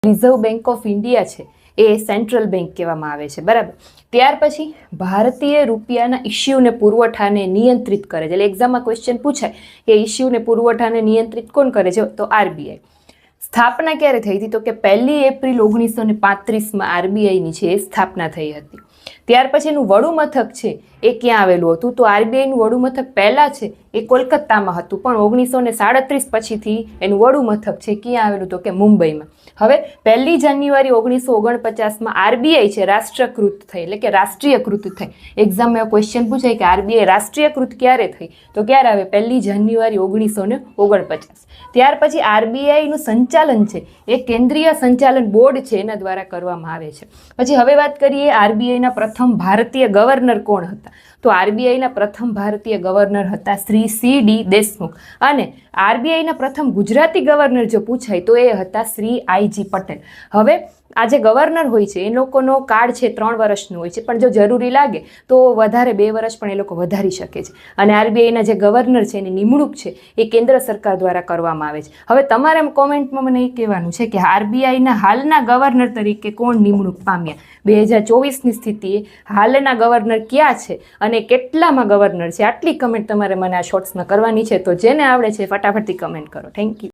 Reserve bank of India છે એ central bank કહેવામાં આવે છે, બરાબર. ત્યાર પછી ભારતીય રૂપિયાના ઇસ્યુને પુરવઠાને નિયંત્રિત કરે છે. એટલે એક્ઝામમાં ક્વેશ્ચન પૂછાય કે ઇસ્યુને પુરવઠાને નિયંત્રિત કોણ કરે છે? તો આરબીઆઈ. સ્થાપના ક્યારે થઈ હતી? તો કે 1 એપ્રિલ 1935 આરબીઆઈની છે એ સ્થાપના થઈ હતી. ત્યાર પછી એનું વડુ મથક છે એ ક્યાં આવેલું હતું? તો આરબીઆઈનું વડુ મથક પહેલાં છે એ કોલકાતામાં હતું, પણ 1937 પછીથી એનું વડુ મથક છે ક્યાં આવેલું? તો કે મુંબઈમાં. હવે 1 જાન્યુઆરી 1949 આરબીઆઈ છે રાષ્ટ્રીયકૃત થઈ, એટલે કે રાષ્ટ્રીયકૃત થઈ. એક્ઝામમાં ક્વેશ્ચન પૂછાય કે આરબીઆઈ રાષ્ટ્રીયકૃત ક્યારે થઈ? તો ક્યારે આવે? 1 જાન્યુઆરી 1949. ત્યાર પછી આરબીઆઈનું સંચાલન છે એ કેન્દ્રીય સંચાલન બોર્ડ છે એના દ્વારા કરવામાં આવે છે. પછી હવે વાત કરીએ આરબીઆઈના પ્રથમ ભારતીય ગવર્નર કોણ હતા? તો આરબીઆઈના પ્રથમ ભારતીય ગવર્નર હતા શ્રી C.D. દેશમુખ. અને આરબીઆઈના પ્રથમ ગુજરાતી ગવર્નર જો પૂછાય તો એ હતા શ્રી I.G. પટેલ. હવે આ જે ગવર્નર હોય છે એ લોકોનો કાળ છે 3 વર્ષનો હોય છે, પણ જો જરૂરી લાગે તો વધારે 2 વર્ષ પણ એ લોકો વધારી શકે છે. અને આરબીઆઈના જે ગવર્નર છે એની નિમણૂક છે એ કેન્દ્ર સરકાર દ્વારા કરવામાં આવે છે. હવે તમારે કોમેન્ટમાં મને એ કહેવાનું છે કે આરબીઆઈના હાલના ગવર્નર તરીકે કોણ નિમણૂક પામ્યા? 2024ની સ્થિતિએ હાલના ગવર્નર ક્યાં છે અને કેટલામાં ગવર્નર છે? આટલી કમેન્ટ તમારે મને આ શોર્ટ્સમાં કરવાની છે. તો જેને આવડે છે ફટાફટથી કમેન્ટ કરો. Thank you.